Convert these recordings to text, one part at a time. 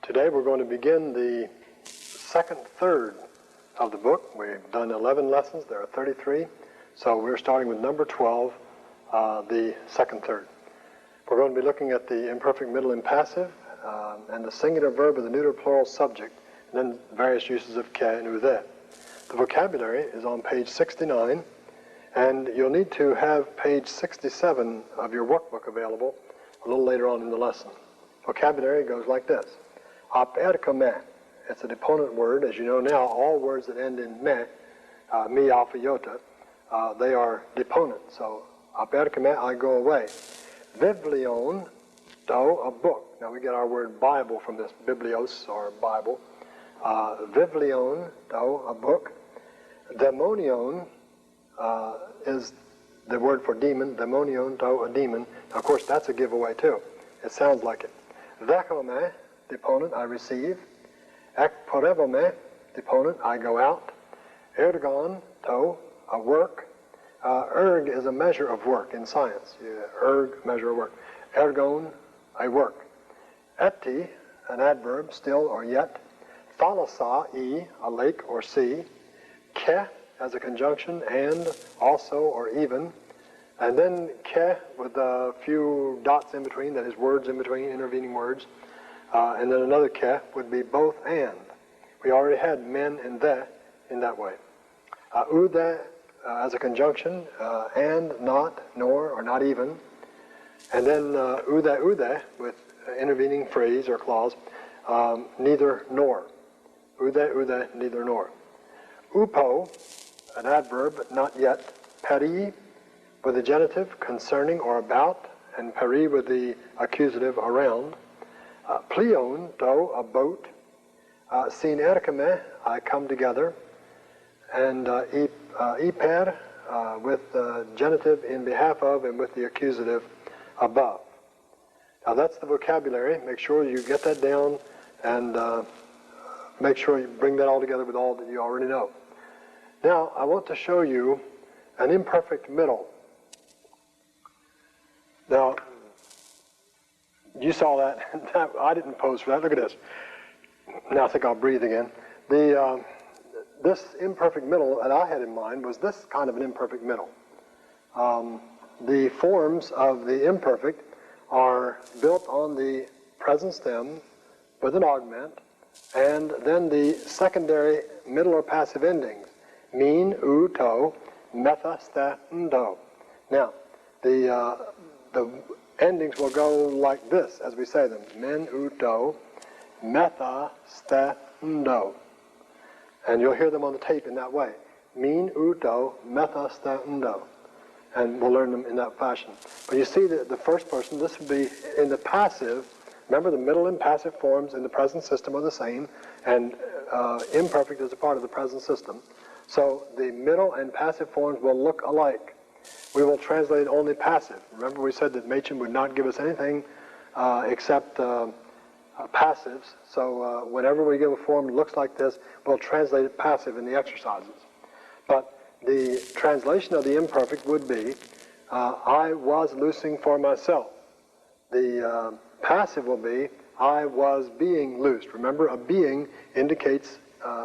Today we're going to begin the second third of the book. We've done 11 lessons. There are 33. So we're starting with number 12, the second third. We're going to be looking at the imperfect middle impassive and the singular verb of the neuter plural subject, and then various uses of ke and ude. The vocabulary is on page 69, and you'll need to have page 67 of your workbook available a little later on in the lesson. Vocabulary goes like this. Aperkame. It's a deponent word. As you know now, all words that end in me, mi, alpha, iota, they are deponent. So, aperkame, I go away. Biblion, do, a book. Now we get our word Bible from this, biblios, or Bible. Biblion, do, a book. Demonion is the word for demon. Demonion, do, a demon. Now, of course, that's a giveaway too. It sounds like it. Vekome, deponent, I receive. Ekporevome, deponent, I go out. Ergon, to, a work. Erg is a measure of work in science. Erg, measure of work. Ergon, I work. Eti, an adverb, still or yet. Thalassa, e, a lake or sea. Ke, as a conjunction, and, also, or even. And then ke, with a few dots in between, that is words in between, intervening words. And then another ke would be both and. We already had men and the in that way. Ude as a conjunction, and, not, nor, or not even. And then ude with intervening phrase or clause, neither nor. Ude, neither nor. Upo, an adverb, not yet. Peri, with the genitive, concerning or about, and peri with the accusative, around. Plion, do, a boat. Sin erkame, I come together. And iper, with the genitive in behalf of and with the accusative above. Now that's the vocabulary. Make sure you get that down and make sure you bring that all together with all that you already know. Now I want to show you an imperfect middle. Now, you saw that. I didn't pose for that. Look at this. Now I think I'll breathe again. This imperfect middle that I had in mind was this kind of an imperfect middle. The forms of the imperfect are built on the present stem with an augment, and then the secondary middle or passive endings. Min, u, to, metha, sta, ndo. Now, the endings will go like this as we say them. Men, u, to, metha, sta, ndo. And you'll hear them on the tape in that way. Min, u, to, metha, sta, ndo. And we'll learn them in that fashion. But you see that the first person, this would be in the passive. Remember, the middle and passive forms in the present system are the same, and imperfect is a part of the present system. So the middle and passive forms will look alike. We will translate only passive. Remember, we said that Machen would not give us anything except passives. So whenever we give a form that looks like this, we'll translate it passive in the exercises. But the translation of the imperfect would be, I was loosing for myself. The passive will be, I was being loosed. Remember, a being indicates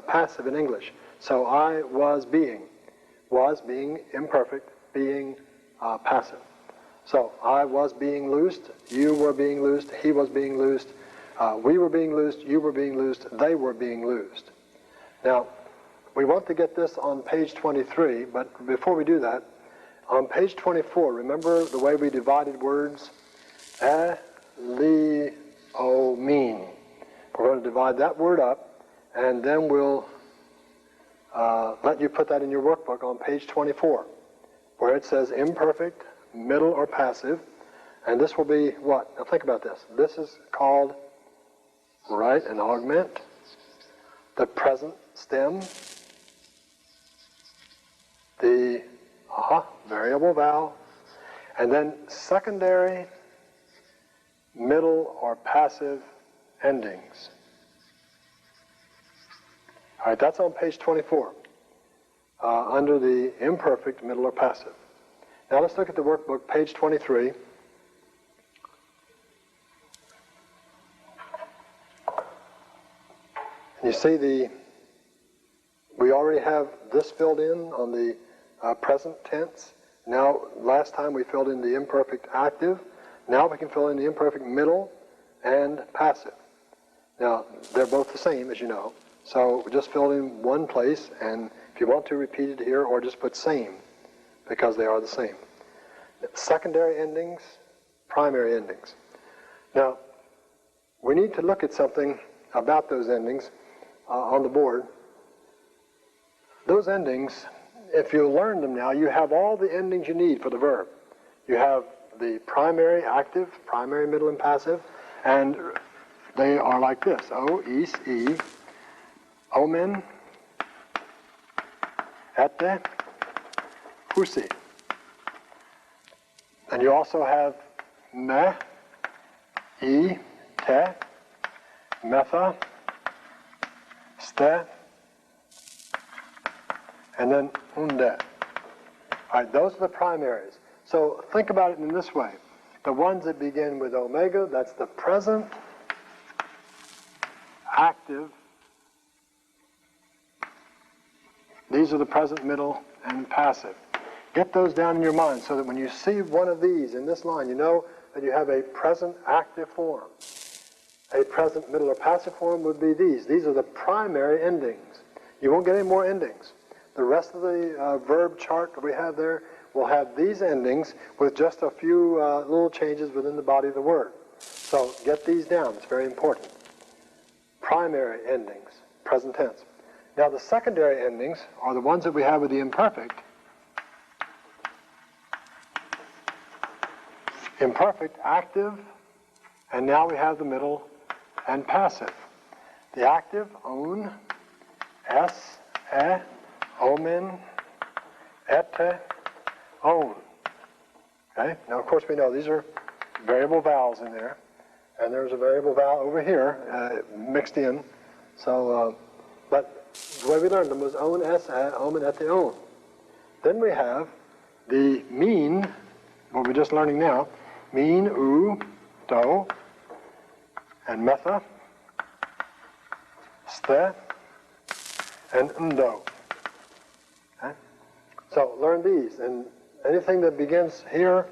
passive in English. So I was being imperfect, being passive. So I was being loosed, you were being loosed, he was being loosed, we were being loosed, you were being loosed, they were being loosed. Now, we want to get this on page 23, but before we do that, on page 24, remember the way we divided words? Li, o, mean. We're going to divide that word up, and then we'll let you put that in your workbook on page 24, where it says imperfect, middle, or passive, and this will be what? Now think about this. This is called, right, an augment, the present stem, the variable vowel, and then secondary, middle, or passive endings. All right, that's on page 24, under the imperfect, middle, or passive. Now let's look at the workbook, page 23. You see we already have this filled in on the present tense. Now, last time we filled in the imperfect active. Now we can fill in the imperfect middle and passive. Now, they're both the same, as you know. So we just filled in one place, and if you want to repeat it here, or just put same, because they are the same. Secondary endings, primary endings. Now, we need to look at something about those endings on the board. Those endings, if you learn them now, you have all the endings you need for the verb. You have the primary active, primary middle and passive, and they are like this: o, is, e, omen, ete, husi. And you also have me, e, te, metha, ste, and then unde. All right, those are the primaries. So think about it in this way. The ones that begin with omega, that's the present, active. These are the present, middle, and passive. Get those down in your mind so that when you see one of these in this line, you know that you have a present active form. A present, middle, or passive form would be these. These are the primary endings. You won't get any more endings. The rest of the verb chart that we have there will have these endings with just a few little changes within the body of the word. So get these down. It's very important. Primary endings, present tense. Now the secondary endings are the ones that we have with the imperfect. Imperfect, active, and now we have the middle and passive. The active, own, es, e, omen, ete, own. Okay? Now, of course, we know these are variable vowels in there, and there's a variable vowel over here mixed in. So, but the way we learned them was own, es, e, omen, ete, own. Then we have the mean, what we're just learning now, mean, u, do, and metha, ste, and undo. Okay? So learn these, and anything that begins here,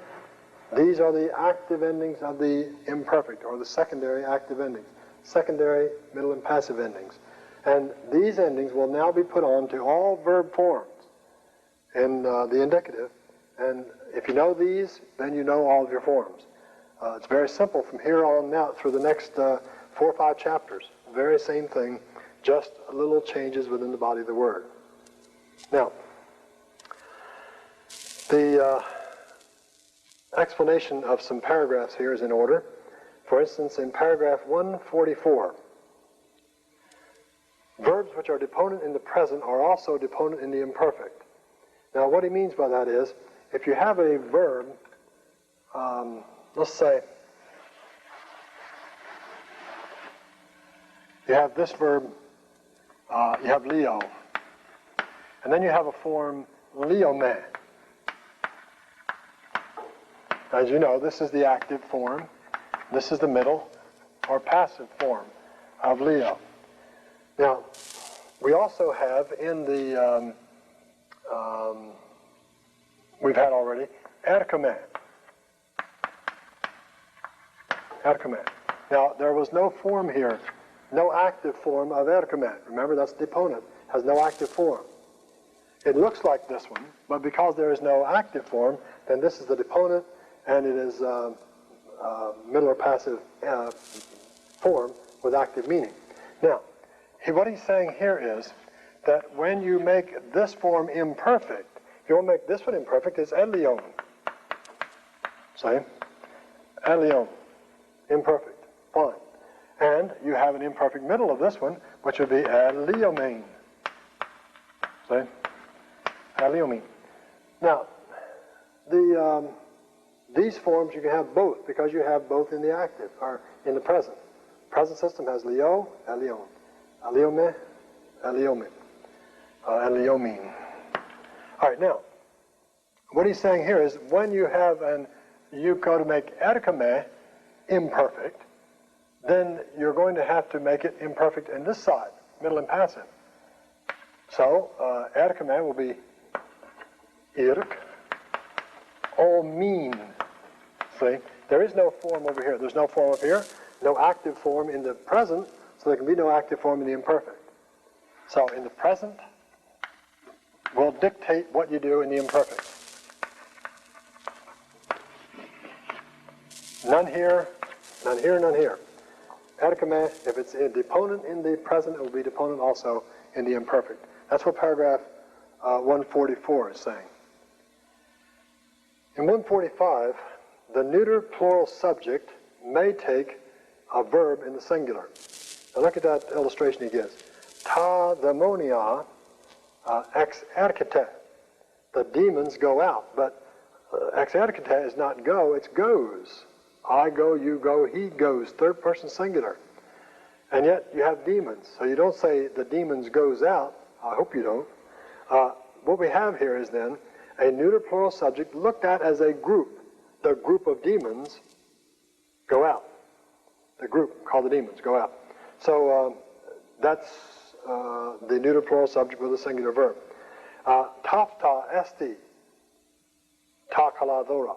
these are the active endings of the imperfect, or the secondary active endings. Secondary, middle, and passive endings. And these endings will now be put on to all verb forms in the indicative. And if you know these, then you know all of your forms. It's very simple from here on out through the next 4 or 5 chapters. Very same thing, just little changes within the body of the word. Now, the explanation of some paragraphs here is in order. For instance, in paragraph 144, verbs which are deponent in the present are also deponent in the imperfect. Now, what he means by that is, if you have a verb, let's say, you have this verb, you have leo, and then you have a form leome. As you know, this is the active form, this is the middle or passive form of leo. Now, we also have in the, we've had already, erkome. Erkome. Now, there was no form here, no active form of erkome. Remember, that's deponent, has no active form. It looks like this one, but because there is no active form, then this is the deponent, and it is middle or passive form with active meaning. Now, what he's saying here is that when you make this form imperfect, if you want to make this one imperfect, it's elion. Say, elion, imperfect, fine. And you have an imperfect middle of this one, which would be eliomein. Say, eliomein. Now, these forms you can have both, because you have both in the active, or in the present. Present system has leo, elion. Eliome, eliome, eliomein. All right, now, what he's saying here is when you have you go to make erkome imperfect, then you're going to have to make it imperfect in this side. middle impassive. So, erkeme will be irk, o mean. See, there is no form over here. There's no form up here, no active form in the present, so there can be no active form in the imperfect. So, in the present, will dictate what you do in the imperfect. None here, none here, none here. Erkeme, if it's a deponent in the present, it will be deponent also in the imperfect. That's what paragraph 144 is saying. In 145, the neuter plural subject may take a verb in the singular. Now look at that illustration he gives. Ta demonia ex ercite. The demons go out, but ex ercite is not go, it's goes. I go, you go, he goes, third person singular. And yet you have demons. So you don't say the demons goes out. I hope you don't. What we have here is then a neuter plural subject looked at as a group. The group of demons go out. The group called the demons go out. So that's the neuter plural subject with a singular verb. Tafta esti ta kaladora.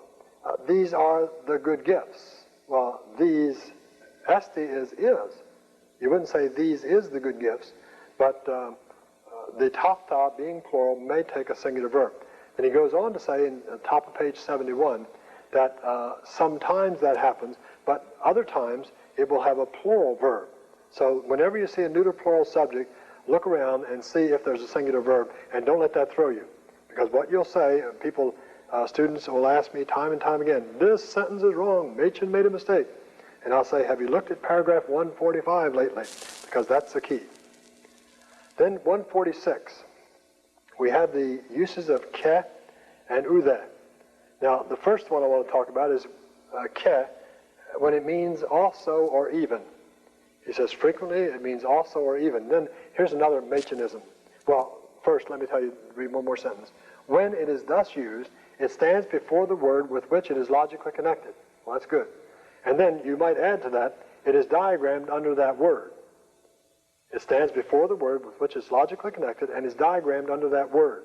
These are the good gifts. Well, these, esti is. You wouldn't say these is the good gifts, but the tafta, being plural, may take a singular verb. And he goes on to say in the top of page 71 that sometimes that happens, but other times it will have a plural verb. So whenever you see a neuter plural subject, look around and see if there's a singular verb, and don't let that throw you. Because what you'll say, students will ask me time and time again, this sentence is wrong, Machen made a mistake. And I'll say, have you looked at paragraph 145 lately? Because that's the key. Then 146, we have the uses of ke and ude. Now, the first one I want to talk about is ke, when it means also or even. He says frequently it means also or even. Then here's another Machinism. Well, first let me read one more sentence. When it is thus used, it stands before the word with which it is logically connected. Well, that's good. And then you might add to that, it is diagrammed under that word. It stands before the word with which it's logically connected and is diagrammed under that word.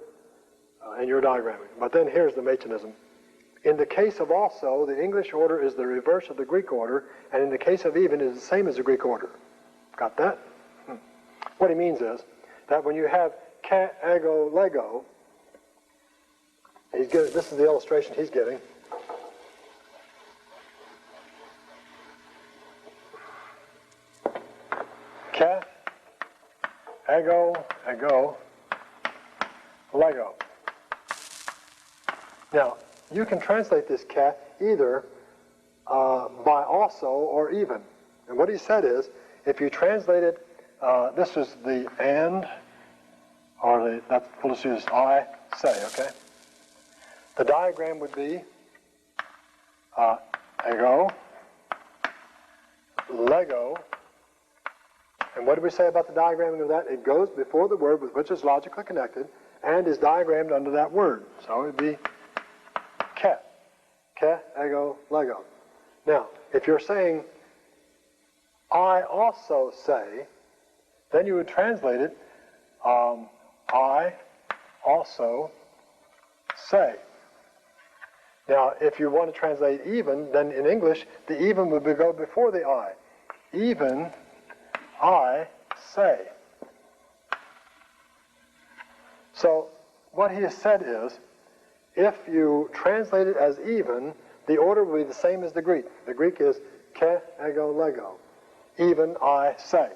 And you're diagramming. But then here's the Machinism. In the case of also, the English order is the reverse of the Greek order, and in the case of even, it is the same as the Greek order. Got that? What he means is that when you have ke, ego, lego, this is the illustration he's giving. Ke, ego, lego. Now, you can translate this ke either by also or even. And what he said is, if you translate it, this is the and, or we'll just use I say, okay? The diagram would be ego, lego, and what did we say about the diagramming of that? It goes before the word with which it's logically connected and is diagrammed under that word. So it would be ke, ego, lego. Now, if you're saying, I also say, then you would translate it, I also say. Now, if you want to translate even, then in English, the even would go before the I. Even I say. So, what he has said is, if you translate it as even, the order will be the same as the Greek. The Greek is ke, ego, lego. Even I say.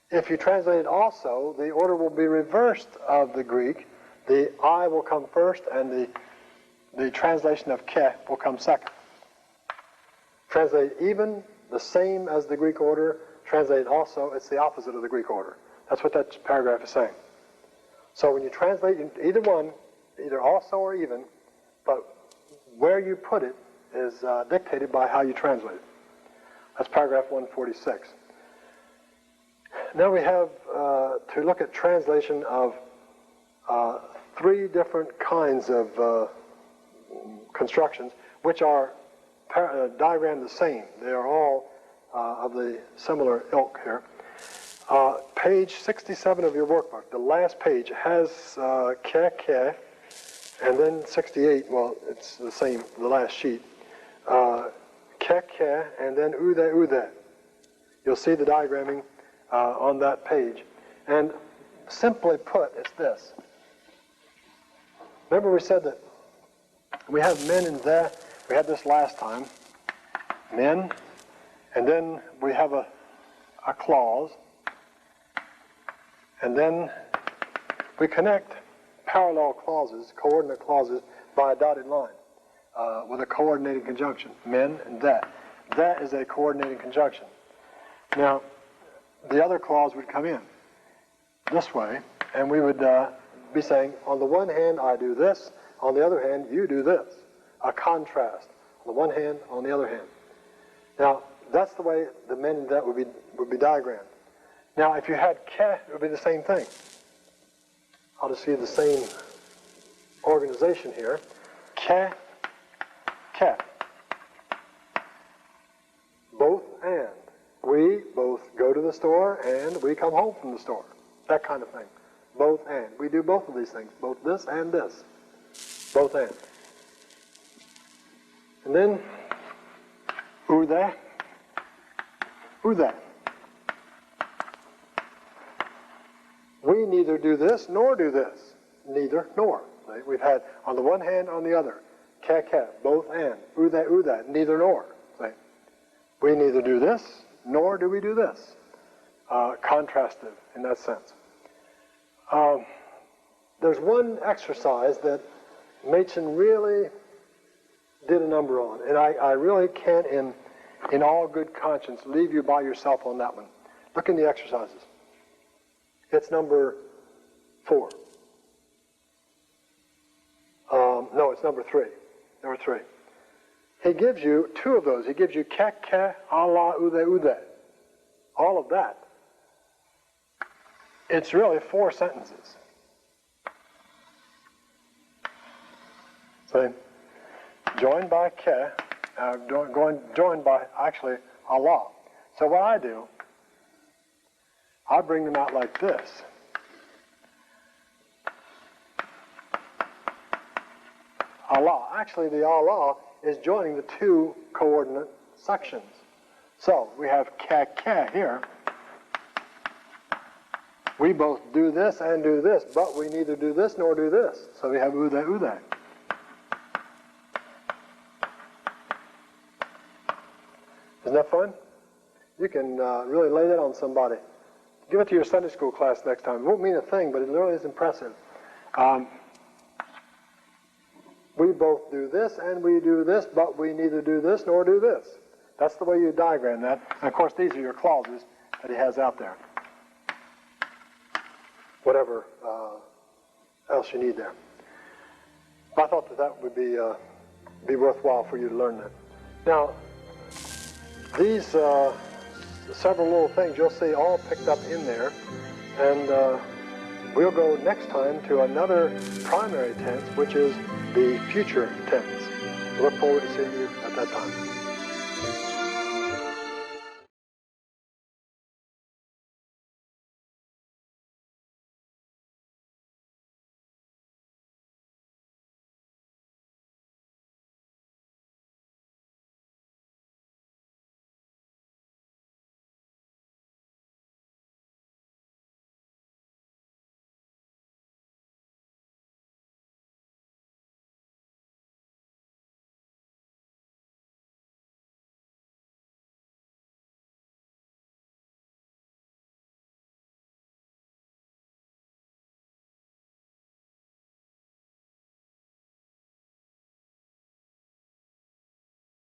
If you translate it also, the order will be reversed of the Greek. The I will come first, and the translation of ke will come second. Translate even, the same as the Greek order. Translate also, it's the opposite of the Greek order. That's what that paragraph is saying. So when you translate either one, either also or even, but where you put it is dictated by how you translate it. That's paragraph 146. Now we have to look at translation of three different kinds of constructions, which are diagrammed the same. They are all of the similar ilk here. page 67 of your workbook, the last page, has ke, and then 68, well, it's the same, the last sheet. Ke, and then ude. You'll see the diagramming on that page. And simply put, it's this. Remember we said that we have men in there. We had this last time. Men, and then we have a clause, and then we connect parallel clauses, coordinate clauses, by a dotted line with a coordinating conjunction. Men and that. That is a coordinating conjunction. Now, the other clause would come in this way, and we would be saying, on the one hand, I do this, on the other hand, you do this. A contrast. On the one hand, on the other hand. Now, that's the way the men and that would be diagrammed. Now, if you had ke, it would be the same thing. I'll just see the same organization here. Ke, ke. Both and. We both go to the store and we come home from the store. That kind of thing. Both and. We do both of these things. Both this and this. Both and. And then, ude. Ude. We neither do this nor do this. Neither nor. Right? We've had on the one hand, on the other. Ke, both and. Ude, neither nor. Right? We neither do this nor do we do this. Contrastive in that sense. There's one exercise that Machen really did a number on, and I really can't, in all good conscience, leave you by yourself on that one. Look in the exercises. It's number 4. No, it's number 3. Number 3. He gives you 2 of those. He gives you ke, Allah, ude. All of that. It's really 4 sentences. See? Joined by ke, joined by, actually, Allah. So what I do, I bring them out like this. Allah. Actually, the Allah is joining the 2 coordinate sections. So we have ke here. We both do this and do this, but we neither do this nor do this. So we have ude. Isn't that fun? You can really lay that on somebody. Give it to your Sunday school class next time. It won't mean a thing, but it really is impressive. We both do this and we do this, but we neither do this nor do this. That's the way you diagram that. And of course, these are your clauses that he has out there. Whatever else you need there. But I thought that would be worthwhile for you to learn that. Now, these several little things you'll see all picked up in there, and we'll go next time to another primary tense, which is the future tense. Look forward to seeing you at that time.